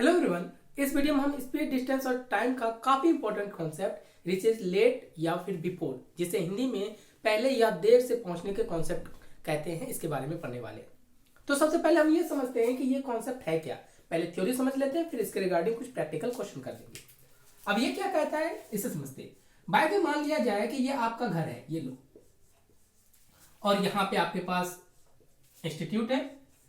Hello everyone. इस video में हम स्पीड, डिस्टेंस और टाइम का काफी important concept which is late या फिर बिफोर, जिसे हिंदी में पहले या देर से पहुंचने के कॉन्सेप्ट कहते हैं, इसके बारे में पढ़ने वाले हैं। तो सबसे पहले हम ये समझते हैं कि ये कॉन्सेप्ट है क्या। पहले थ्योरी समझ लेते हैं, फिर इसके रिगार्डिंग कुछ प्रैक्टिकल क्वेश्चन कर लेंगे। अब ये क्या कहता है इसे समझते हैं। बाय द मान लिया जाए कि ये आपका घर है, ये लो, और यहाँ पे आपके पास इंस्टीट्यूट है।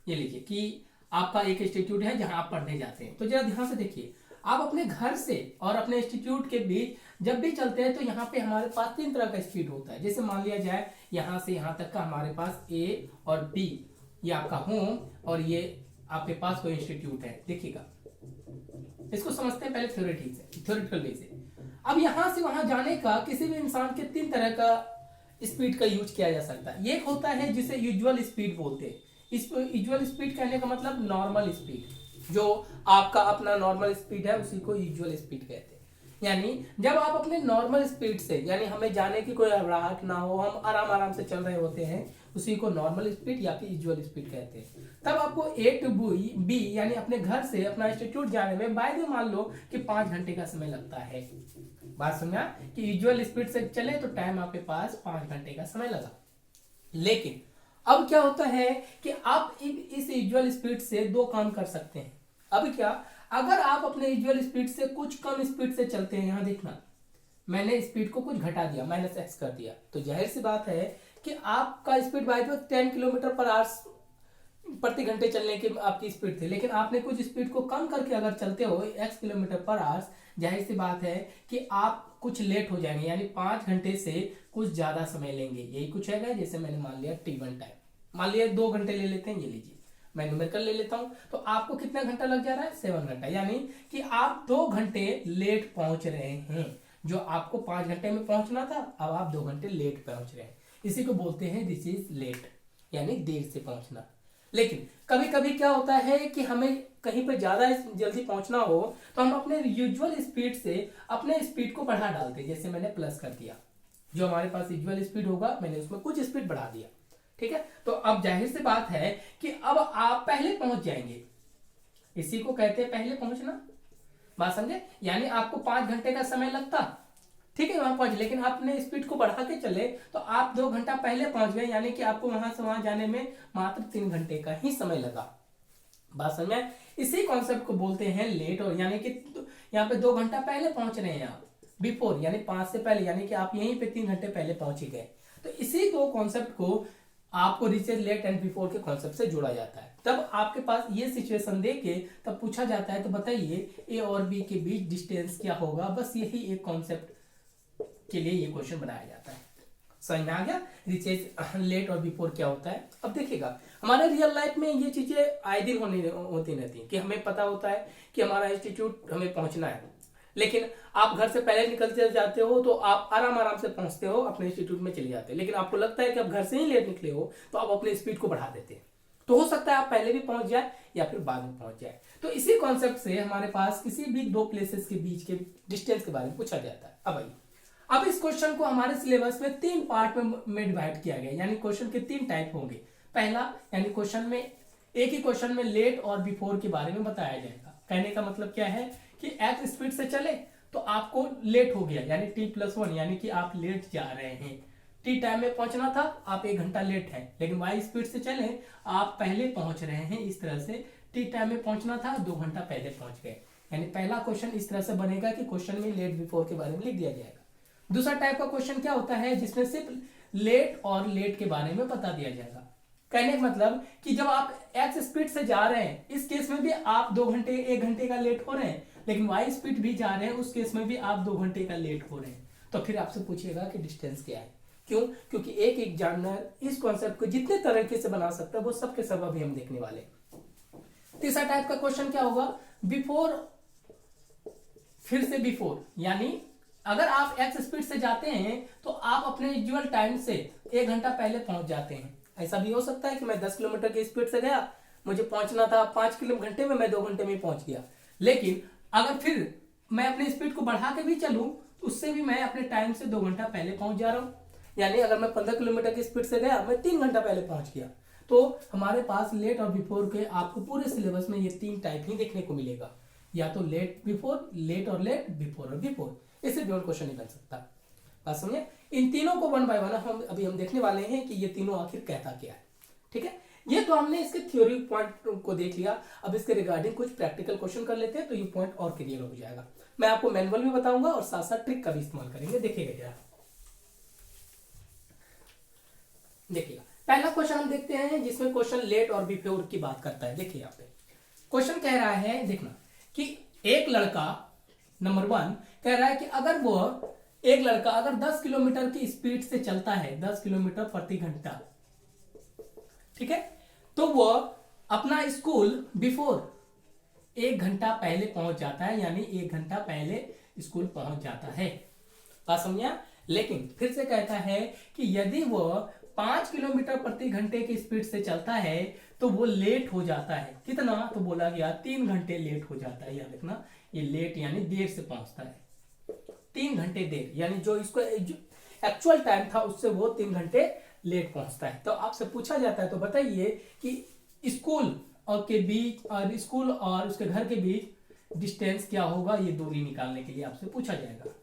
ये लीजिए कि आपका एक इंस्टीट्यूट है जहां आप पढ़ने जाते हैं। तो जरा ध्यान से देखिए, आप अपने घर से और अपने इंस्टीट्यूट के बीच जब भी चलते हैं तो यहाँ पे हमारे पास तीन तरह का स्पीड होता है। जैसे मान लिया जाए यहाँ से यहाँ तक का हमारे पास ए और बी, ये आपका होम और ये आपके पास कोई इंस्टीट्यूट है। देखिएगा, इसको समझते हैं पहले थ्योरेटिकल वे से। अब यहाँ से वहां जाने का किसी भी इंसान के तीन तरह का स्पीड का यूज किया जा सकता है। एक होता है जिसे यूजुअल स्पीड बोलते हैं। इस यूजुअल स्पीड कहने का मतलब नॉर्मल स्पीड, जो आपका अपना नॉर्मल स्पीड है उसी को यूजुअल स्पीड कहते हैं। यानी जब आप अपने नॉर्मल स्पीड से, यानी हमें जाने की कोई घबराहट ना हो, हम आराम आराम से चल रहे होते हैं, उसी को नॉर्मल स्पीड या फिर यूजुअल स्पीड कहते हैं। तब आपको ए टू बी यानी अपने घर से अपना इंस्टीट्यूट जाने में बाय द मान लो कि 5 घंटे का समय लगता है। बात समझा कि यूजुअल स्पीड से चले तो टाइम आपके पास 5 घंटे का समय लगा। लेकिन अब क्या होता है कि आप इस यूजुअल स्पीड से दो काम कर सकते हैं। अब क्या, अगर आप अपने यूजुअल स्पीड से कुछ कम स्पीड से चलते हैं, यहां देखना मैंने स्पीड को कुछ घटा दिया, -x कर दिया, तो जाहिर सी बात है कि आपका speed bye 10 kilometre per hour प्रति घंटे चलने की आपकी स्पीड थी, लेकिन आपने कुछ स्पीड को कम करके अगर चलते हो x किलोमीटर पर आवर, जाहिर सी बात है कि आप कुछ लेट हो जाएंगे, यानी 5 घंटे से कुछ ज्यादा समय लेंगे। यही कुछ है। जैसे मैंने मान लिया t1 टाइम, मान लिया 2 घंटे ले लेते हैं, ये लीजिए मैं न्यूमेरिकल ले लेता हूं, तो आपको कितना घंटा लग जा रहा है? 7 घंटा, यानी कि आप 2 घंटे लेट पहुंच रहे हैं। जो आपको 5 घंटे में पहुंचना था, अब आप 2 घंटे लेट पहुंच रहे हैं। इसी को बोलते हैं दिस इज लेट, यानी देर से पहुंचना। लेकिन कभी कभी क्या होता है कि हमें कहीं पर ज्यादा जल्दी पहुंचना हो तो हम अपने यूजुअल स्पीड से अपने स्पीड को बढ़ा डालते हैं। जैसे मैंने प्लस कर दिया, जो हमारे पास यूजुअल स्पीड होगा मैंने उसमें कुछ स्पीड बढ़ा दिया, ठीक है। तो अब जाहिर सी बात है कि अब आप पहले पहुंच जाएंगे। इसी को कहते हैं पहले पहुंचना। बात समझे? यानी आपको 5 घंटे का समय लगता, ठीक है, वहां पहुंच, लेकिन आपने स्पीड को बढ़ा के चले तो आप 2 घंटा पहले पहुंच गए, यानी कि आपको वहां से वहां जाने में मात्र 3 घंटे का ही समय लगा। बात समझे? इसी कॉन्सेप्ट को बोलते हैं लेट, और यानी कि यहाँ पे 2 घंटा पहले पहुंच रहे हैं आप, बिफोर यानी 5 से पहले, यानी कि आप यहीं पे 3 घंटे पहले पहुंच ही गए। तो इसी दो कॉन्सेप्ट को आपको रीचेज लेट एंड बिफोर के कॉन्सेप्ट से जोड़ा जाता है। तब आपके पास ये सिचुएशन देके तब पूछा जाता है, तो बताइए ए और बी के बीच डिस्टेंस क्या होगा। बस यही एक कॉन्सेप्ट के लिए ये क्वेश्चन बनाया जाता है। समझ में आ गया रीचेज लेट और बिफोर क्या होता है? अब देखिएगा, हमारे रियल लाइफ में ये चीजें आए दिन होती रहती हैं कि हमें पता होता है कि हमारा इंस्टीट्यूट हमें पहुंचना है, लेकिन आप घर से पहले निकल जाते हो तो आप आराम से पहुंचते हो, अपने इंस्टीट्यूट में चले जाते हैं। लेकिन आपको लगता है कि आप घर से ही लेट निकले हो तो आप अपने स्पीड को बढ़ा देते हैं। तो हो सकता है आप पहले भी पहुंच जाए या फिर बाद में पहुंच जाए। तो इसी कॉन्सेप्ट से हमारे पास किसी भी दो प्लेसेस के बीच के डिस्टेंस के बारे में पूछा जाता है। अब इस क्वेश्चन को हमारे सिलेबस में 3 पार्ट में डिवाइड किया गया, यानी क्वेश्चन के 3 टाइप होंगे। पहला, यानी क्वेश्चन में एक ही क्वेश्चन में लेट और बिफोर के बारे में बताया जाएगा। कहने का मतलब क्या है कि x स्पीड से चले तो आपको लेट हो गया, यानी t+1, यानी कि आप लेट जा रहे हैं। t टाइम में पहुंचना था, आप 1 घंटा लेट है, लेकिन y स्पीड से चले आप पहले पहुंच रहे हैं। इस तरह से t टाइम में पहुंचना था, 2 घंटा पहले पहुंच गए। यानी पहला क्वेश्चन इस तरह से बनेगा कि क्वेश्चन में लेट बिफोर के बारे में लिख दिया जाएगा। दूसरा टाइप का क्वेश्चन क्या होता है, जिसमें सिर्फ लेट और लेट के बारे में बता दिया जाएगा। कहने का मतलब कि जब आप x स्पीड से जा रहे हैं, इस केस में भी आप 2 घंटे 1 घंटे का लेट हो रहे हैं, लेकिन y स्पीड भी जा रहे हैं, उस केस में भी आप 2 घंटे का लेट हो रहे हैं। तो फिर आपसे पूछिएगा कि डिस्टेंस क्या है। क्यों? क्योंकि एक एग्जामिनर इस कॉन्सेप्ट को जितने तरीके से बना सकता है वो सबके सब अभी हम देखने वाले। तीसरा टाइप का क्वेश्चन क्या होगा, बिफोर, फिर से बिफोर, यानी अगर आप x स्पीड से जाते हैं तो आप अपने यूजुअल टाइम से 1 घंटा पहले पहुंच जाते हैं। ऐसा भी हो सकता है कि मैं 10 किलोमीटर की स्पीड से गया, मुझे पहुंचना था 5 घंटे में, मैं 2 घंटे में पहुंच गया। लेकिन अगर फिर मैं अपनी स्पीड को बढ़ा के भी चलूं तो उससे भी मैं अपने टाइम से 2 घंटा पहले पहुंच जा रहा हूं। यानी अगर मैं 15 किलोमीटर की स्पीड से गया, मैं 3 घंटा पहले पहुंच गया। तो हमारे पास लेट और बिफोर के आपको पूरे सिलेबस में ये 3 टाइप ही देखने को मिलेगा। या तो लेट बिफोर, लेट और लेट, बिफोर और बिफोर, इससे बियॉन्ड क्वेश्चन नहीं बन सकता। बात समझे? इन तीनों को वन बाय वन हम देखने वाले हैं कि ये तीनों आखिर कहता क्या है। ठीक है, ये तो हमने इसके थ्योरी पॉइंट को देख लिया। अब इसके रिगार्डिंग कुछ प्रैक्टिकल क्वेश्चन कर लेते हैं तो ये पॉइंट और क्लियर हो जाएगा। मैं आपको मैनुअल भी बताऊंगा और साथ साथ ट्रिक का भी इस्तेमाल करेंगे। देखिएगा जरा, देखिएगा पहला क्वेश्चन हम देखते हैं जिसमें क्वेश्चन लेट और बिफोर की बात करता है। देखिए यहाँ पे क्वेश्चन कह रहा है, देखना कि एक लड़का, नंबर 1 कह रहा है कि एक लड़का अगर 10 किलोमीटर की स्पीड से चलता है, 10 किलोमीटर प्रति घंटा, ठीक है, तो वह अपना स्कूल बिफोर 1 घंटा पहले पहुंच जाता है, यानी 1 घंटा पहले स्कूल पहुंच जाता है। बात समझा? लेकिन फिर से कहता है कि यदि वह 5 किलोमीटर प्रति घंटे की स्पीड से चलता है तो वो लेट हो जाता है। कितना? तो बोला गया 3 घंटे लेट हो जाता है। याद रखना, ये लेट यानी देर से पहुंचता है, 3 घंटे देर, यानी जो इसको एक्चुअल टाइम था उससे वो 3 घंटे लेट पहुंचता है। तो आपसे पूछा जाता है तो बताइए कि स्कूल और के बीच, और स्कूल और उसके घर के बीच डिस्टेंस क्या होगा, ये दूरी निकालने के लिए आपसे पूछा जाएगा।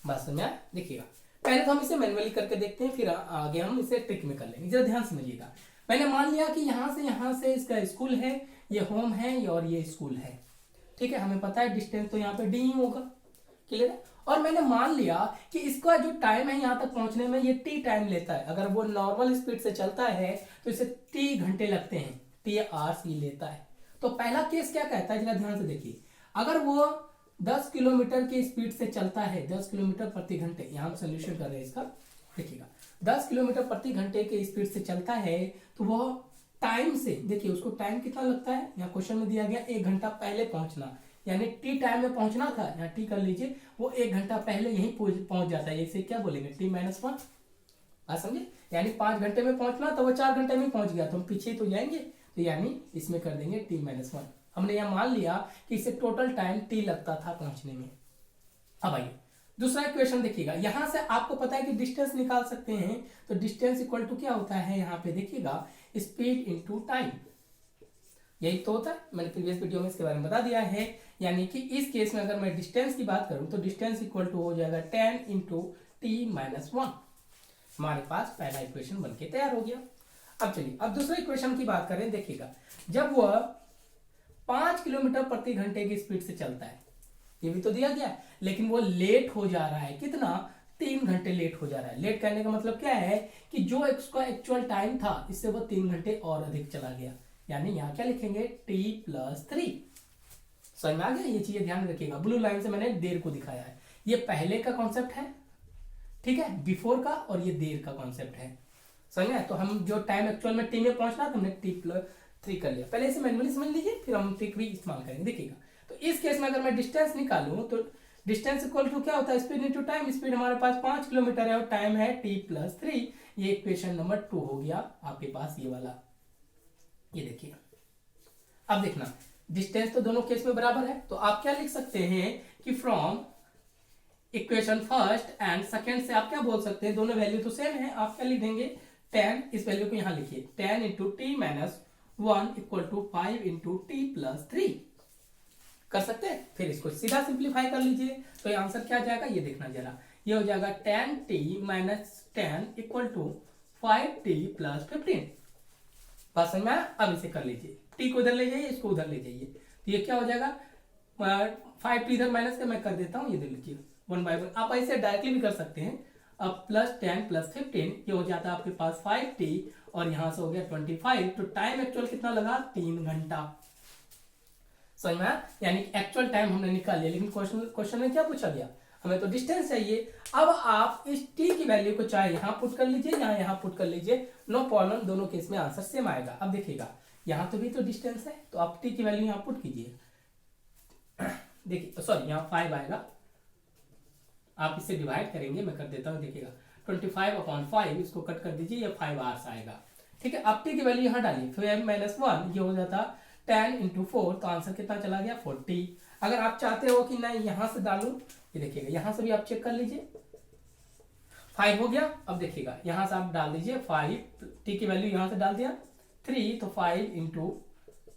बात समझा? देखिएगा पहले तो हम इसे मैन्युअली करके देखते हैं, फिर आगे हम इसे ट्रिक में कर लेंगे। जरा ध्यान समझिएगा। मैंने मान लिया कि यहां से इसका स्कूल है, ये होम है और ये स्कूल है। ठीक है, हमें पता है डिस्टेंस तो यहाँ पे डी ही होगा। क्लियर है? और मैंने मान लिया कि इसका जो टाइम है यहाँ तक पहुंचने में, ये टी टाइम लेता है। अगर वो नॉर्मल स्पीड से चलता है तो इसे टी घंटे लगते हैं, टी आवर्स ही लेता है। तो पहला केस क्या कहता है, जरा ध्यान से देखिए। अगर वो 10 किलोमीटर की स्पीड से चलता है, 10 किलोमीटर प्रति घंटे, यहाँ हम सोल्यूशन कर रहे हैं इसका। देखिएगा 10 किलोमीटर प्रति घंटे की स्पीड से चलता है तो वह टाइम से, देखिए उसको टाइम कितना लगता है, यहाँ क्वेश्चन में दिया गया 1 घंटा पहले पहुंचना, यानी टी टाइम में पहुंचना था, यहाँ टी कर लीजिए, वो 1 घंटा पहले यहीं पहुंच जाता है। इसे क्या बोलेंगे, टी माइनस 1। बात समझे? यानी 5 घंटे में पहुंचना तो वो 4 घंटे में पहुंच गया, तो हम पीछे तो जाएंगे, तो यानी इसमें कर देंगे टी माइनस 1। हमने यह मान लिया कि इसे टोटल टाइम टी लगता था पहुंचने में। अब आइए दूसरा इक्वेशन देखिएगा। यहां से आपको पता है कि डिस्टेंस निकाल सकते हैं, तो डिस्टेंस इक्वल टू क्या होता है, यहाँ पे देखिएगा स्पीड इंटू टाइम, यही तो होता है। मैंने प्रीवियस वीडियो में इसके बारे में बता दिया है। यानी कि इस केस में अगर मैं डिस्टेंस की बात करूं तो डिस्टेंस इक्वल टू हो जाएगा 10 इंटू टी माइनस 1। हमारे पास पहला इक्वेशन बनके तैयार हो गया। अब चलिए अब दूसरे इक्वेशन की बात करें। देखिएगा जब वह 5 किलोमीटर प्रति घंटे की स्पीड से चलता है, ये भी तो दिया गया है, लेकिन वो लेट हो जा रहा है, कितना, 3 घंटे लेट हो जा रहा है। लेट करने का मतलब क्या है कि जो इसका एक्चुअल टाइम था इससे वो 3 घंटे और अधिक चला गया। यानी यहाँ क्या लिखेंगे, t+3। समझ में आ गया? ये चीजें ध्यान रखिएगा। ब्लू लाइन से मैंने देर को दिखाया है, ये पहले का कॉन्सेप्ट है, ठीक है, बिफोर का, और ये देर का कॉन्सेप्ट है। समझ में? तो हम जो टाइम एक्चुअल में टी में पहुंचना तो हमने t+3 कर लिया। पहले इसे मैनुअली समझ लीजिए, फिर हम ट्रिक भी इस्तेमाल करेंगे। देखिएगा तो इस केस में अगर मैं डिस्टेंस निकालूं तो डिस्टेंस इक्वल टू क्या होता है, स्पीड इंटू टाइम। स्पीड हमारे पास 5 किलोमीटर है और टाइम है t+3। ये इक्वेशन नंबर 2 हो गया आपके पास, ये वाला। ये देखिए अब देखना, डिस्टेंस तो दोनों केस में बराबर है, तो आप क्या लिख सकते हैं कि from equation first and second से आप क्या बोल सकते हैं, दोनों वैल्यू तो सेम है। आप क्या लिख देंगे, 10, इस वैल्यू को यहां लिखिए, 10 into t minus 1 equal to 5 into t+3 कर सकते हैं। फिर इसको सीधा सिंप्लीफाई कर लीजिए, तो ये आंसर क्या जाएगा, ये देखना जरा, ये हो जाएगा 10t minus 10 equal to 5t+15। बात समझ में आया? अब इसे कर लीजिए, टी को इधर ले जाइए, इसको उधर ले जाइए, तो ये क्या हो जाएगा, 5t इधर माइनस का मैं कर देता हूँ, ये देख लीजिए 1 बाय 1। आप ऐसे डायरेक्टली भी कर सकते हैं। अब +10+15 ये हो जाता है आपके पास 5t, और यहां से हो गया 25। तो टाइम एक्चुअल कितना लगा, 3 घंटा। समझ में? यानी एक्चुअल टाइम हमने निकाल लिया, लेकिन क्वेश्चन में क्या पूछा गया, हमें तो डिस्टेंस चाहिए। अब आप इस t की वैल्यू को चाहे यहां पुट कर लीजिए, यहां पुट कर लीजिए, नो प्रॉब्लम, दोनों केस में आंसर सेम आएगा। अब देखिएगा यहां तो भी तो डिस्टेंस है, तो आप t की वैल्यू यहां पुट कीजिए। देखिए सॉरी, यहाँ 5 आएगा, आप इसे डिवाइड करेंगे, मैं कर देता हूँ। देखिएगा 25/5, इसको कट कर दीजिए, ये 5 आवर्स आएगा। ठीक है, अब टी की वैल्यू यहाँ डालिए, 5 - 1 ये हो जाता 10 इंटू 4, तो आंसर कितना चला गया, 40। अगर आप चाहते हो कि नहीं यहाँ से डालूं, ये देखिएगा यहाँ से भी आप चेक कर लीजिए, 5 हो गया। अब देखिएगा यहाँ से आप डाल दीजिए 5, टी की वैल्यू यहाँ से डाल दिया 3, तो 5 इंटू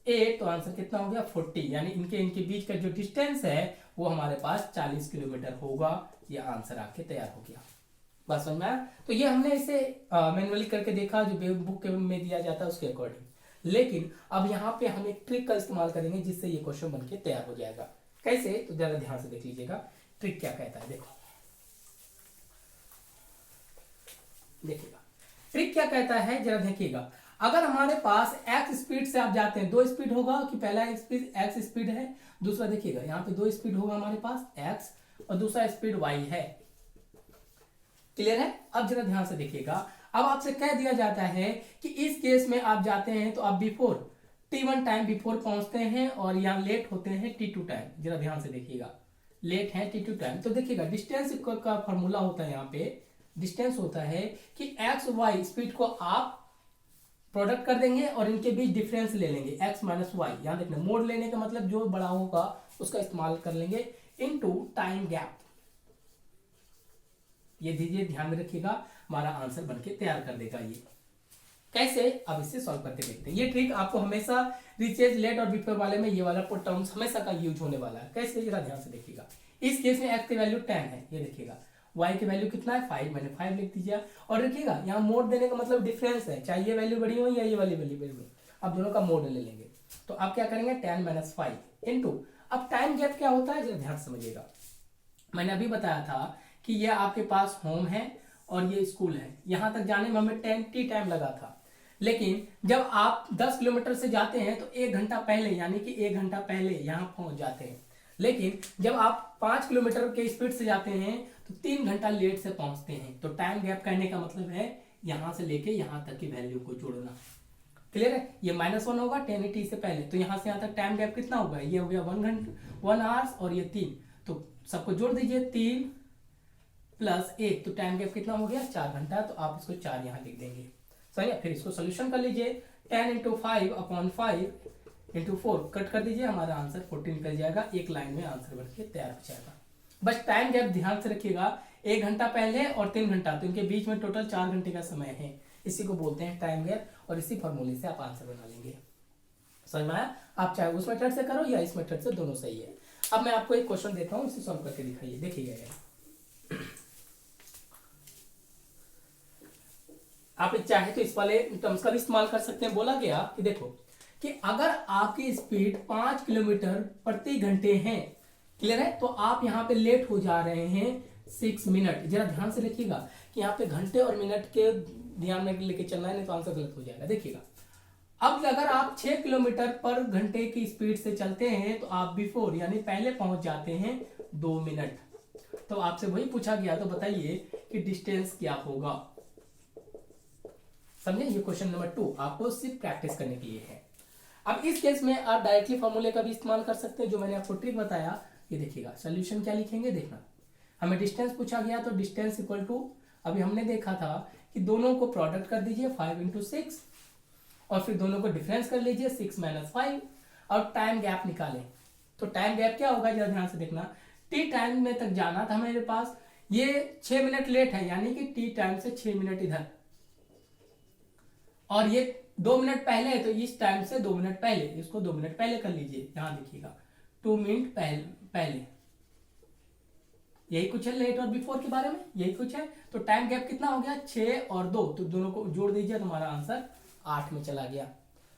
8, तो आंसर कितना हो गया 40, यानी इनके इनके बीच का जो डिस्टेंस है वो हमारे पास 40 किलोमीटर होगा। ये आंसर आपके तैयार हो गया। बस समझ में आया? तो ये हमने इसे मैनुअली करके देखा जो बुक में दिया जाता है उसके अकॉर्डिंग। लेकिन अब यहाँ पे हम एक ट्रिक का इस्तेमाल करेंगे जिससे ये क्वेश्चन बनके तैयार हो जाएगा। कैसे? तो जरा ध्यान से देख लीजिएगा ट्रिक क्या कहता है। देखो देखिएगा ट्रिक क्या कहता है, जरा देखिएगा। अगर हमारे पास x स्पीड से आप जाते हैं, दो स्पीड होगा कि पहला स्पीड x स्पीड है, दूसरा देखिएगा यहाँ पे दो स्पीड होगा हमारे पास x और दूसरा स्पीड y है। क्लियर है? अब जरा ध्यान से देखिएगा। अब आपसे कह दिया जाता है कि इस केस में आप जाते हैं तो आप बिफोर t1 टाइम बिफोर पहुंचते हैं और यहाँ लेट होते हैं t2 टाइम। जरा ध्यान से देखिएगा, लेट है t2 टाइम। तो देखिएगा डिस्टेंस का फॉर्मूला होता है, यहाँ पे डिस्टेंस होता है कि x y स्पीड को आप प्रोडक्ट कर देंगे और इनके बीच डिफरेंस ले लेंगे x माइनस वाई। यहाँ देखना मोड लेने का मतलब जो बड़ा होगा उसका इस्तेमाल कर लेंगे इनटू टाइम गैप। ये दीजिए, ध्यान में रखिएगा, हमारा आंसर बनके तैयार कर देगा। ये कैसे? अब इसे सॉल्व करके देखते हैं। ये ट्रिक आपको हमेशा रिचेज लेट और बिफोर वाले में ये वाला टर्म्स हमेशा का यूज होने वाला है। कैसे? जरा ध्यान से देखिएगा। इस केस में x की वैल्यू 10 है, ये देखिएगा। y की वैल्यू कितना है 5, मैंने 5 लिख दीजिए। और देखिएगा यहाँ मोड देने का मतलब डिफरेंस है, चाहे ये वैल्यू बड़ी हो या ये वाली वैल्यू बड़ी हो, अब दोनों का मोड ले लेंगे। तो आप क्या करेंगे 10 माइनस 5 इंटू, अब टाइम गैप क्या होता है जरा ध्यान समझिएगा। मैंने अभी बताया था कि ये आपके पास होम है और ये स्कूल है, यहां तक जाने में हमें 10 t टाइम लगा था। लेकिन जब आप 10 किलोमीटर से जाते हैं तो 1 घंटा पहले, यानी कि 1 घंटा पहले यहां पहुंच जाते हैं। लेकिन जब आप 5 किलोमीटर के स्पीड से जाते हैं तो 3 घंटा लेट से पहुंचते हैं। तो टाइम गैप कहने का मतलब है यहां से लेके यहां तक की वैल्यू को जोड़ना। क्लियर है? ये -1 होगा 10 t से पहले, तो यहां से यहां तक टाइम गैप कितना होगा, ये हो गया 1 घंटा 1 आवर्स और ये 3, तो सबको जोड़ दीजिए 3 प्लस 1, तो टाइम गैप कितना हो गया 4 घंटा। तो आप इसको 4 यहाँ लिख देंगे। सही है? फिर इसको सोल्यूशन कर लीजिए। 10 इंटू 5 अपॉन 5 इंटू 4 कट कर दीजिए, हमारा आंसर 40 निकल जाएगा। एक लाइन में आंसर बन के तैयार हो जाएगा। बस टाइम गैप ध्यान से रखिएगा, 1 घंटा पहले और 3 घंटा, तो इनके बीच में टोटल 4 घंटे का समय है। इसी को बोलते हैं टाइम गैप और इसी फॉर्मूले से आप आंसर बना लेंगे। समझ में आया? आप चाहे उस मेथड से करो या इस मेथड से, दोनों सही है। अब मैं आपको एक क्वेश्चन देता हूं, इसे सॉल्व करके दिखाइए। देखिएगा आप चाहे तो इस वाले टर्म्स का भी इस्तेमाल कर सकते हैं। बोला गया कि देखो कि अगर आपकी स्पीड 5 किलोमीटर प्रति घंटे है, क्लियर है, तो आप यहाँ पे लेट हो जा रहे हैं 6 मिनट। जरा ध्यान से रखिएगा कि यहाँ पे घंटे और मिनट के ध्यान में लेके चलना है, नहीं तो आंसर गलत हो जाएगा। देखिएगा अब अगर आप 6 किलोमीटर पर घंटे की स्पीड से चलते हैं तो आप बिफोर यानी पहले पहुंच जाते हैं 2 मिनट। तो आपसे वही पूछा गया, तो बताइए कि डिस्टेंस क्या होगा। समझे? ये क्वेश्चन नंबर 2 आपको सिर्फ प्रैक्टिस करने के लिए है। अब इस केस में आप डायरेक्टली फॉर्मूले का भी इस्तेमाल कर सकते हैं, जो मैंने आपको ट्रिक बताया। ये देखिएगा सोल्यूशन क्या लिखेंगे, देखना। हमें डिस्टेंस पूछा गया तो डिस्टेंस इक्वल टू, अभी हमने देखा था कि दोनों को प्रोडक्ट कर दीजिए 5 इंटू 6 और फिर दोनों को डिफरेंस कर लीजिए 6 माइनस 5 और टाइम गैप निकालें। तो टाइम गैप क्या होगा जरा ध्यान से देखना। टी टाइम में तक जाना था मेरे पास, ये 6 मिनट लेट है, यानी कि टी टाइम से 6 मिनट इधर, और ये 2 मिनट पहले है तो इस टाइम से 2 मिनट पहले, इसको 2 मिनट पहले कर लीजिए। यहां देखिएगा 2 मिनट पहले। यही कुछ है लेट और बिफोर के बारे में, यही कुछ है। तो टाइम गैप कितना हो गया 6 और 2, तो दोनों को जोड़ दीजिए, तुम्हारा आंसर 8 में चला गया।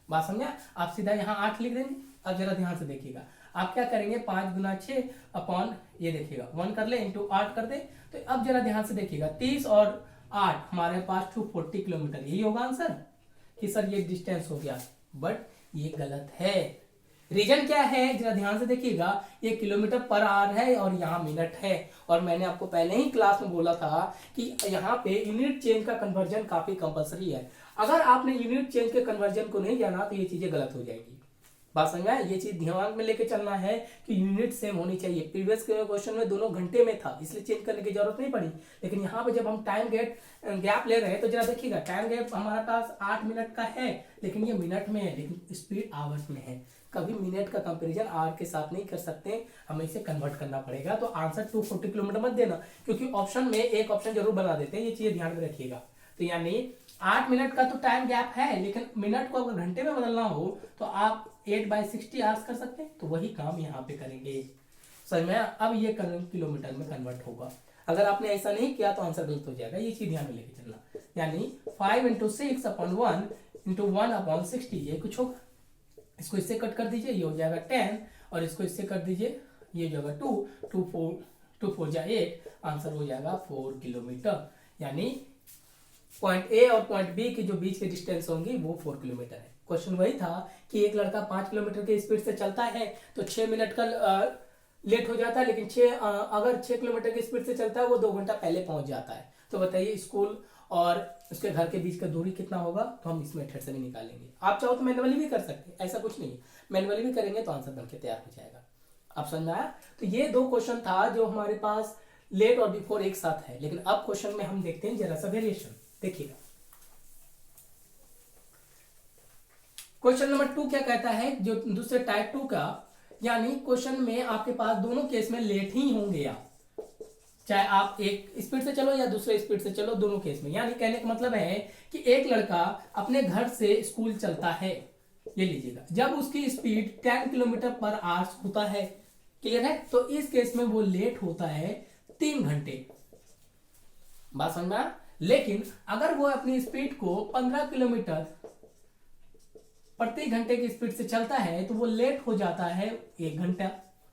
बात समझा? आप सीधा यहाँ 8 लिख देंगे। अब जरा ध्यान से देखिएगा, आप क्या करेंगे 5 गुना 6 अपॉन ये देखिएगा 1 कर ले इंटू 8 कर दे। तो अब जरा ध्यान से देखिएगा 30 और 8 हमारे पास 240 किलोमीटर, यही होगा आंसर कि सर ये डिस्टेंस हो गया, बट ये गलत है। रीजन क्या है जरा ध्यान से देखिएगा, ये किलोमीटर पर आवर है और यहाँ मिनट है। और मैंने आपको पहले ही क्लास में बोला था कि यहाँ पे यूनिट चेंज का कन्वर्जन काफी कंपलसरी है। अगर आपने यूनिट चेंज के कन्वर्जन को नहीं जाना तो ये चीजें गलत हो जाएगी। बात समझ में? ये चीज ध्यान में लेके चलना है कि यूनिट सेम होनी चाहिए। प्रीवियस क्वेश्चन में दोनों घंटे में था, इसलिए चेंज करने की जरूरत नहीं पड़ी। लेकिन यहाँ पे जब हम टाइम गैप ले रहे हैं तो जरा देखिएगा टाइम गैप हमारे पास 8 मिनट का है, लेकिन ये मिनट में है, लेकिन स्पीड आवर्स में है। कभी मिनट का कंपैरिजन आवर के साथ नहीं कर सकते, हमें इसे कन्वर्ट करना पड़ेगा। तो आंसर 240 किलोमीटर मत देना, क्योंकि ऑप्शन में एक ऑप्शन जरूर बना देते हैं, ये चीजें ध्यान में रखिएगा। तो यानी 8 मिनट का तो टाइम गैप है, लेकिन मिनट को अगर घंटे में बदलना हो तो आप 8/60 आवर्स कर सकते हैं, तो वही काम यहाँ पे करेंगे। समझ में आया? अब ये किलोमीटर में कन्वर्ट होगा। अगर आपने ऐसा नहीं किया तो आंसर गलत हो जाएगा, ये चीज ध्यान में लेके चलना। यानी 5 × 6/1 × 1/60 ये कुछ होगा। इसको इससे कट कर दीजिए, ये हो जाएगा 10, और इसको इससे कर दीजिए, ये हो जाएगा 2 4 जा 8, आंसर हो जाएगा 4 किलोमीटर। यानी पॉइंट ए और पॉइंट बी के जो बीच के डिस्टेंस होंगी वो 4 किलोमीटर है। क्वेश्चन वही था कि एक लड़का 5 किलोमीटर के स्पीड से चलता है तो 6 मिनट का लेट हो जाता है, लेकिन अगर 6 किलोमीटर की स्पीड से चलता है वो 2 घंटा पहले पहुंच जाता है। तो बताइए स्कूल और उसके घर के बीच का दूरी कितना होगा? तो हम इस मेथड से भी निकालेंगे। आप चाहो तो मैनुअली भी कर सकते हैं, ऐसा कुछ नहीं है, मैनुअली भी करेंगे तो आंसर बनके तैयार हो जाएगा। आप समझ आया? तो ये 2 क्वेश्चन था जो हमारे पास लेट और बिफोर एक साथ है, लेकिन अब क्वेश्चन में हम देखते हैं जरा सा वेरिएशन। देखिएगा क्वेश्चन नंबर 2 क्या कहता है, जो दूसरे टाइप 2 का, यानी क्वेश्चन में आपके पास दोनों केस में लेट ही होंगे आप, चाहे आप एक स्पीड से चलो या दूसरे स्पीड से चलो, दोनों केस में। यानी कहने का मतलब है कि एक लड़का अपने घर से स्कूल चलता है, ये लीजिएगा, जब उसकी स्पीड 10 किलोमीटर पर आवर्स होता है, क्लियर है? तो इस केस में वो लेट होता है 3 घंटे। बात समझ में आया? लेकिन अगर वो अपनी स्पीड को 15 किलोमीटर प्रति घंटे की स्पीड से चलता है तो वो लेट हो जाता है 1 घंटा।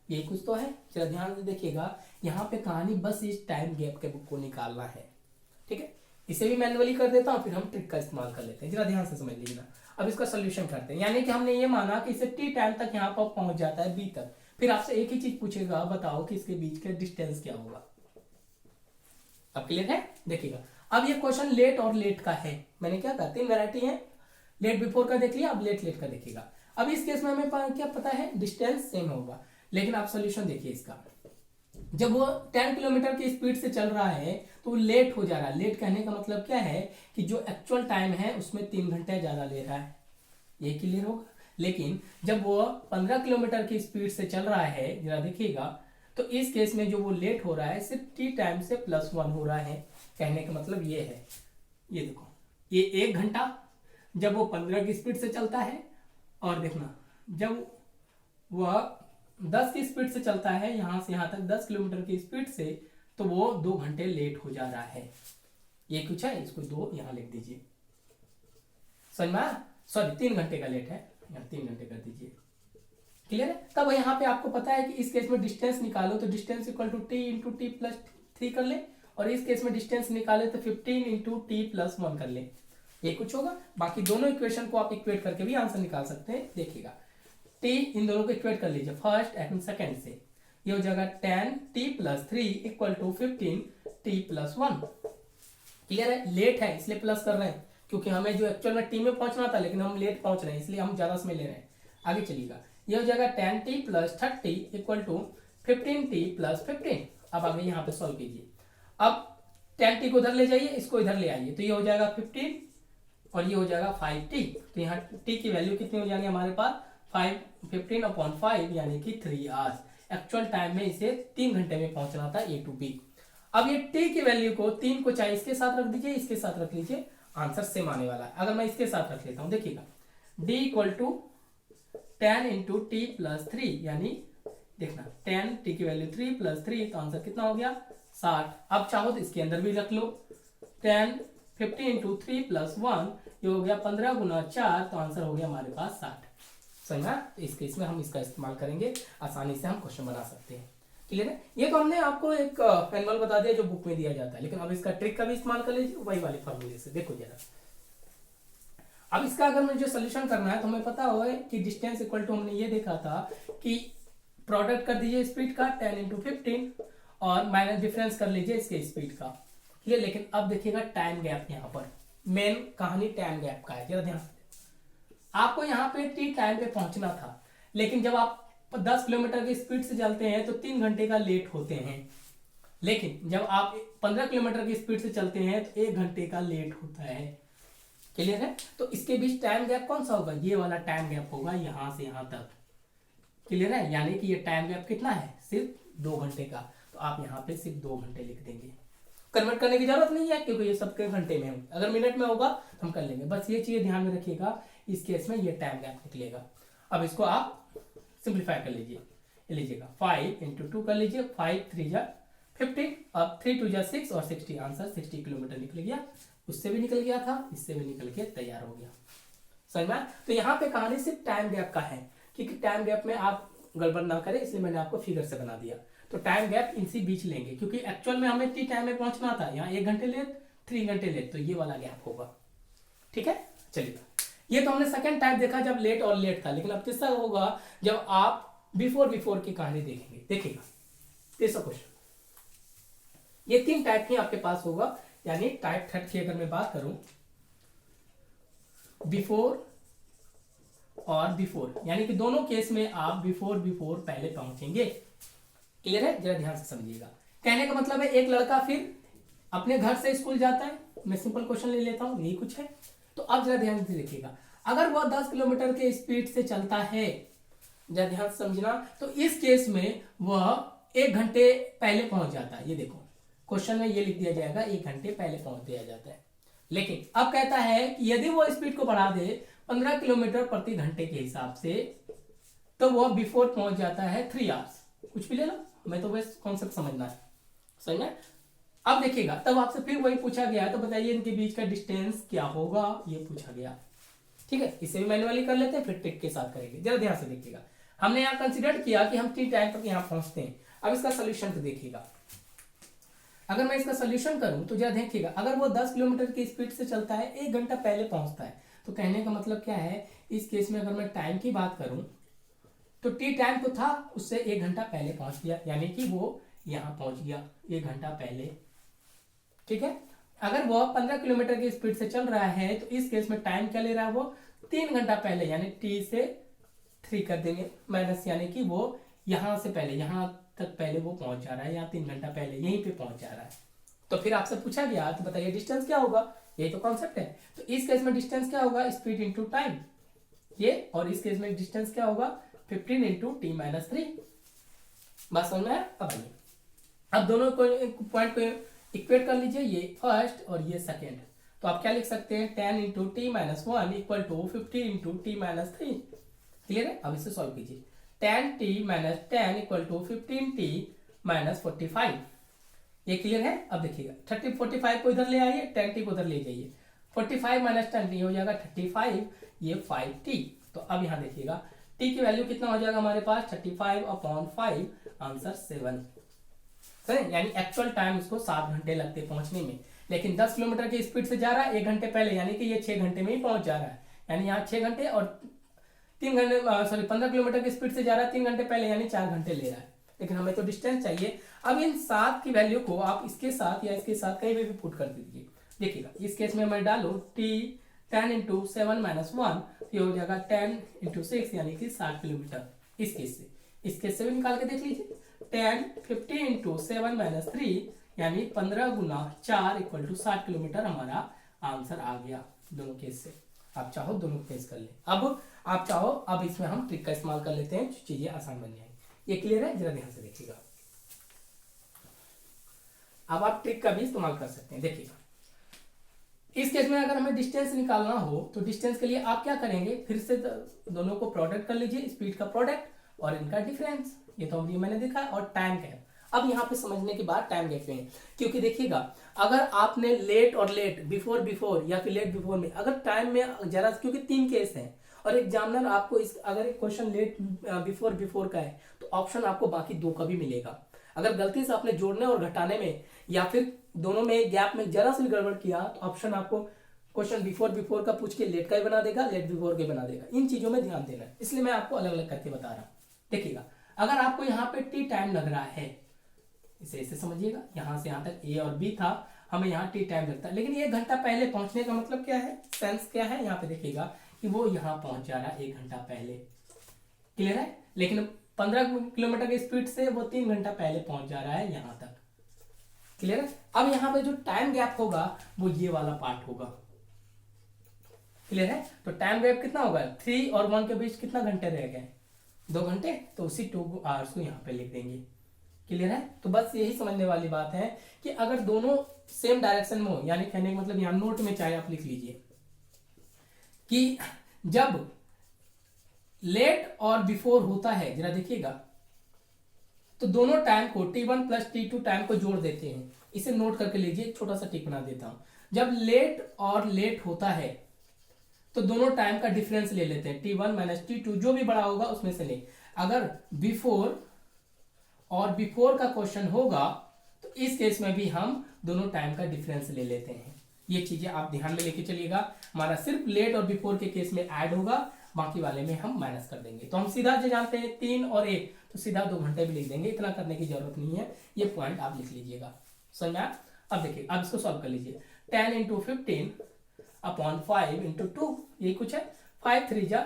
ये कुछ तो है, जरा ध्यान से देखिएगा। यहाँ पे कहानी बस इस टाइम गैप के बुक को निकालना है, ठीक है? इसे भी मैन्युअली कर देता हूँ, फिर हम ट्रिक का इस्तेमाल कर लेते हैं। जरा ध्यान से समझ लीजिए ना। अब इसका सोल्यूशन करते हैं। यानी कि हमने ये माना कि इसे टी टाइम तक यहाँ पर पहुंच जाता है, बी तक। फिर आपसे एक ही चीज पूछेगा, बताओ कि इसके बीच का डिस्टेंस क्या होगा। अब क्लियर है? देखिएगा, अब ये क्वेश्चन लेट और लेट का है। मैंने क्या कहा, 3 वैरायटी है, लेट बिफोर का देख लिया, अब लेट लेट का देखिएगा। अब इस केस में हमें क्या पता है, डिस्टेंस सेम होगा। लेकिन आप सोल्यूशन देखिए इसका, जब वो 10 किलोमीटर की स्पीड से चल रहा है तो वो लेट हो जा रहा है। लेट कहने का मतलब क्या है कि जो एक्चुअल टाइम है उसमें 3 घंटे ज्यादा ले रहा है, ये क्लियर होगा। लेकिन जब वो 15 किलोमीटर की स्पीड से चल रहा है, जरा देखिएगा, तो इस केस में जो वो लेट हो रहा है सिर्फ टी टाइम से +1 हो रहा है। कहने का मतलब ये है, ये देखो, ये 1 घंटा जब वो 15 की स्पीड से चलता है, और देखना जब वह 10 की स्पीड से चलता है, यहां से यहां तक 10 किलोमीटर की स्पीड से, तो वो 2 घंटे लेट हो जा रहा है। ये कुछ है, इसको 2 यहां लिख दीजिए। समझ में आया? सॉरी, 3 घंटे का लेट है, यहाँ 3 घंटे कर दीजिए। क्लियर है? तब यहाँ पे आपको पता है कि इस केस में डिस्टेंस निकालो तो distance equal to t into t plus 3 कर ले, और इस केस में डिस्टेंस निकाले तो 15 इंटू टी प्लस 1 कर ले। ये कुछ होगा। बाकी दोनों इक्वेशन को आप इक्वेट करके भी आंसर निकाल सकते हैं। देखिएगा, टी इन दोनों को इक्वेट कर लीजिए फर्स्ट एंड सेकेंड से। ये हो जाएगा 10 t plus 3 equal to 15 t plus 1। Clear है? लेट है इसलिए प्लस कर रहे हैं, क्योंकि हमें जो एक्चुअल में टी में पहुंचना था, लेकिन हम लेट पहुंच रहे हैं, इसलिए हम ज्यादा समय ले रहे हैं। आगे चलिएगा, ये हो जाएगा 10 t plus 30 equal to 15 t plus 15। अब आगे यहाँ पे सॉल्व कीजिए। अब 10 टी को उधर ले जाइए, इसको इधर ले आइए, तो ये हो जाएगा 15 और ये हो जाएगा 5 टी। तो यहाँ टी की वैल्यू कितनी हो जाएगी हमारे पास, 15/5 यानी कि 3 आवर्स। एक्चुअल टाइम में इसे 3 घंटे में पहुंचना था ए टू बी। अब ये टी की वैल्यू को 3 को चाहे इसके साथ रख दीजिए, इसके साथ रख लीजिए, आंसर सेम आने वाला है। अगर मैं इसके साथ रख लेता हूं, देखिएगा, d equal to 10 into t plus 3, यानी देखना 10 टी की वैल्यू 3 प्लस 3, तो आंसर कितना हो गया 60। अब चाहो तो इसके अंदर भी रख लो, 10 50 इंटू 3 प्लस 1, ये हो गया 15 गुना 4, तो आंसर हो गया हमारे पास 60। समझा? इस केस में हम इसका इस्तेमाल करेंगे, आसानी से हम क्वेश्चन बना सकते हैं। क्लियर है? ये तो हमने आपको एक मैनुअल बता दिया जो बुक में दिया जाता है, लेकिन अब इसका ट्रिक का भी इस्तेमाल कर लीजिए, वही वाले फॉर्मूले से। देखो जरा, अब इसका अगर मुझे सोल्यूशन करना है तो हमें पता होगा कि डिस्टेंस इक्वल टू, हमने ये देखा था कि प्रोडक्ट कर दीजिए स्पीड का 10 इंटू 15 और माइनस डिफरेंस कर लीजिए इसके स्पीड का। क्लियर? लेकिन अब देखिएगा टाइम गैप, यहाँ पर मेन कहानी टाइम गैप का है। जरा ध्यान से, आपको यहाँ पे टी टाइम पे पहुंचना था, लेकिन जब आप 10 किलोमीटर की स्पीड से चलते हैं तो 3 घंटे का लेट होते हैं, लेकिन जब आप 15 किलोमीटर की स्पीड से चलते हैं तो 1 घंटे का लेट होता है। क्लियर है? तो इसके बीच टाइम गैप कौन सा होगा, ये वाला टाइम गैप होगा, यहां से यहां तक। क्लियर है? यानी कि ये टाइम गैप कितना है, सिर्फ 2 घंटे का। तो आप यहाँ पे सिर्फ 2 घंटे लिख देंगे, कन्वर्ट करने की जरूरत नहीं है क्योंकि ये सबके घंटे में है। अगर मिनट में होगा तो हम कर लेंगे, बस ये चीज ध्यान में रखिएगा, इस केस में ये टाइम गैप निकलेगा। अब इसको आप सिंप्लीफाई कर लीजिए, ये लीजिएगा 5 इंटू 2 कर लीजिए, 5 3 जा 15, अब 3 2 जा 6 और 60, आंसर 60 किलोमीटर निकल गया। उससे भी निकल गया था, इससे भी निकल के तैयार हो गया। समझ में? तो यहाँ पे कहानी सिर्फ टाइम गैप का है, क्योंकि टाइम गैप में आप गड़बड़ ना करें इसलिए मैंने आपको फिगर से बना दिया। तो टाइम गैप इनसी बीच लेंगे, क्योंकि एक्चुअल में हमें टी टाइम में पहुंचना था, यहाँ 1 घंटे लेट 3 घंटे लेट, तो ये वाला गैप होगा। ठीक है, चलिए ये तो हमने सेकंड टाइप देखा जब लेट और लेट था, लेकिन अब तीसरा होगा जब आप बिफोर की कहानी देखेंगे। देखिएगा तीसरा क्वेश्चन, ये 3 टाइप की आपके पास होगा, यानी टाइप थर्ड की अगर मैं बात करूं, बिफोर और बिफोर, यानी कि दोनों केस में आप बिफोर पहले पहुंचेंगे। क्लियर है? जरा ध्यान से समझिएगा। कहने का मतलब है एक लड़का फिर अपने घर से स्कूल जाता है, मैं सिंपल क्वेश्चन ले लेता हूं, यही कुछ है। तो अब जरा ध्यान से देखिएगा, अगर वह 10 किलोमीटर के स्पीड से चलता है, जरा ध्यान से समझना, तो इस केस में वह 1 घंटे पहले पहुंच जाता है। ये देखो क्वेश्चन में ये लिख दिया जाएगा 1 घंटे पहले पहुंच दिया जाता है। लेकिन अब कहता है कि यदि वो स्पीड को बढ़ा दे 15 किलोमीटर प्रति घंटे के हिसाब से, तो वह बिफोर पहुंच जाता है 3 आवर्स। कुछ भी ले लो, हमें तो बस कॉन्सेप्ट समझना है। सही है? अब देखिएगा, तब आपसे फिर वही पूछा गया, तो बताइए इनके बीच का डिस्टेंस क्या होगा, ये पूछा गया। ठीक है, इसे भी मैन्युअली कर लेते हैं, फिर ट्रिक के साथ करेंगे। जरा ध्यान से देखिएगा, हमने यहाँ कंसिडर किया कि हम टी टाइम तक यहाँ पहुंचते हैं। अब इसका सोल्यूशन तो देखिएगा, अगर मैं इसका सोल्यूशन करूं तो जरा देखिएगा, अगर वो 10 किलोमीटर की स्पीड से चलता है, 1 घंटा पहले पहुंचता है, तो कहने का मतलब क्या है, इस केस में अगर मैं टाइम की बात करूं तो टी टाइम तो था, उससे 1 घंटा पहले पहुंच गया, यानी कि वो यहां पहुंच गया 1 घंटा पहले। ठीक है, अगर वो 15 किलोमीटर की स्पीड से चल रहा है, तो इस केस में टाइम क्या ले रहा है, वो 3 घंटा पहले, यानी टी से 3 कर देंगे माइनस, यानी कि वो यहां से पहले, यहां तक पहले वो पहुंच जा रहा है, यहाँ 3 घंटा पहले यहीं पे पहुंच जा रहा है। तो फिर आपसे पूछा गया, तो बताइए डिस्टेंस क्या होगा, यही तो कॉन्सेप्ट है। तो इस केस में डिस्टेंस क्या होगा, स्पीड इंटू टाइम ये, और इस केस में डिस्टेंस क्या होगा, 15 इंटू टी माइनस 3। बात समझ में आया? अब दोनों पॉइंट को इक्वेट कर लीजिए, ये फर्स्ट और ये सेकेंड। तो आप क्या लिख सकते हैं, 10 into t minus 1 equal to 50 into t minus 3। Clear है? अब इसे सॉल्व कीजिए, 10t minus 10 equal to 15t minus 45। ये क्लियर है? अब देखिएगा 30 45 को इधर ले आइए, 10t को उधर ले जाइए, 45 माइनस 10 हो जाएगा 35, ये 5t। तो अब यहाँ देखिएगा t की वैल्यू कितना हो जाएगा हमारे पास, 35/5, आंसर 7। सही, यानी एक्चुअल टाइम उसको 7 घंटे लगते पहुंचने में, लेकिन 10 किलोमीटर की स्पीड से जा रहा है 1 घंटे पहले, यानी कि ये 6 घंटे में ही पहुंच जा रहा है। यानी यहाँ 6 घंटे और 3 घंटे, सॉरी 15 किलोमीटर की स्पीड से जा रहा है 3 घंटे पहले, यानी 4 घंटे ले रहा है। लेकिन हमें तो डिस्टेंस चाहिए। अब इन 7 की वैल्यू को आप इसके साथ या इसके साथ कहीं भी पुट कर दीजिए। देखिएगा इस केस में मैं डालू t 10 इंटू 7 माइनस 1, ये हो जाएगा 10 इंटू 6, यानी कि 60 किलोमीटर। इस केस से भी निकाल के देख लीजिए, 10 50 इंटू 7 माइनस 3, यानी 15 गुना 4 इक्वल टू 60 किलोमीटर हमारा आंसर आ गया दोनों केस से। आप चाहो दोनों केस कर ले। अब आप चाहो, अब इसमें हम ट्रिक का इस्तेमाल कर लेते हैं, चीजें आसान बन जाएंगी। ये क्लियर है? जरा ध्यान से देखिएगा, अब आप ट्रिक का भी इस्तेमाल कर सकते हैं। देखिएगा इस केस में अगर हमें डिस्टेंस निकालना हो, तो डिस्टेंस के लिए आप क्या करेंगे, फिर से दोनों को प्रोडक्ट कर लीजिए, स्पीड का प्रोडक्ट और इनका डिफरेंस, ये तो अभी मैंने देखा, और टाइम गैप। अब यहाँ पे समझने के बाद टाइम गैप में, क्योंकि देखिएगा अगर आपने लेट और लेट, बिफोर या फिर लेट बिफोर में अगर टाइम में जरा, क्योंकि 3 केस हैं और एग्जामिनर आपको इस, अगर एक क्वेश्चन लेट बिफोर का है तो ऑप्शन आपको बाकी 2 का भी मिलेगा। अगर गलती से आपने जोड़ने और घटाने में या फिर दोनों में गैप में जरा सी गड़बड़ किया, तो ऑप्शन आपको क्वेश्चन बिफोर का पूछ के लेट का ही बना देगा, लेट बिफोर के बना देगा। इन चीजों में ध्यान देना है, इसलिए मैं आपको अलग अलग करके बता रहा हूँ। देखिएगा अगर आपको यहाँ पे टी टाइम लग रहा है, इसे ऐसे समझिएगा, यहाँ से यहाँ तक ए और बी था, हमें यहाँ टी टाइम लगता है, लेकिन 1 घंटा पहले पहुंचने का मतलब क्या है, सेंस क्या है, यहाँ पे देखिएगा कि वो यहाँ पहुंच जा रहा है 1 घंटा पहले। क्लियर है? लेकिन 15 किलोमीटर की स्पीड से वो 3 घंटा पहले पहुंच जा रहा है यहाँ तक। क्लियर है? अब यहाँ पे जो टाइम गैप होगा वो ये वाला पार्ट होगा। क्लियर है? तो टाइम गैप कितना होगा, 3 और 1 के बीच कितना घंटे रह गए, 2 घंटे, तो उसी 2 आवर्स को यहाँ पे लिख देंगे। क्लियर है? तो बस यही समझने वाली बात है कि अगर दोनों सेम डायरेक्शन में हो, यानी कहने का मतलब यहाँ नोट में चाहे आप लिख लीजिए कि जब लेट और बिफोर होता है, जरा देखिएगा, तो दोनों टाइम को T1 प्लस T2 टाइम को जोड़ देते हैं। इसे नोट करके लीजिए, छोटा सा टिक बना देता हूं। जब लेट और लेट होता है तो दोनों टाइम का डिफरेंस ले लेते हैं, T1 माइनस T2, जो भी बड़ा होगा उसमें से ले। अगर बिफोर और बिफोर का क्वेश्चन होगा तो इस केस में भी हम दोनों टाइम का डिफरेंस ले लेते हैं। ये चीजें आप ध्यान में लेके चलिएगा। हमारा सिर्फ लेट और बिफोर के केस में ऐड होगा, बाकी वाले में हम माइनस कर देंगे। तो हम सीधा जो जानते हैं 3 और 1, तो सीधा 2 घंटे भी लिख देंगे, इतना करने की जरूरत नहीं है। ये पॉइंट आप लिख लीजिएगा, समझ में आया? अब देखिए, अब इसको सॉल्व कर लीजिए। 10 इंटू 15 अपॉन 5 इंटू 2, ये कुछ है, 5 3 जा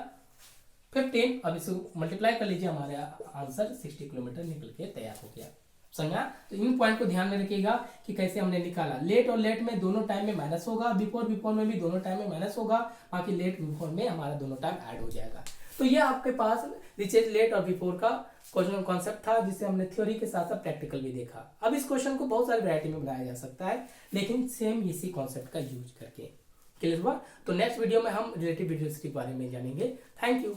15। अब इसको मल्टीप्लाई कर लीजिए, हमारे आंसर 60 किलोमीटर निकल के तैयार हो गया। समझा? तो इन पॉइंट को ध्यान में रखिएगा कि कैसे हमने निकाला। लेट और लेट में दोनों टाइम में माइनस होगा, बिफोर बिफोर में भी दोनों टाइम में माइनस होगा, बाकी लेट बिफोर में हमारा दोनों टाइम ऐड हो जाएगा। तो ये आपके पास रिचेज लेट और बिफोर का क्वेश्चन कॉन्सेप्ट था, जिसे हमने थ्योरी के साथ साथ प्रैक्टिकल भी देखा। अब इस क्वेश्चन को बहुत सारी वैरायटी में बनाया जा सकता है, लेकिन सेम इसी कॉन्सेप्ट का यूज करके। क्लियर हुआ? तो नेक्स्ट वीडियो में हम रिलेटिव वीडियोस के बारे में जानेंगे। Thank you.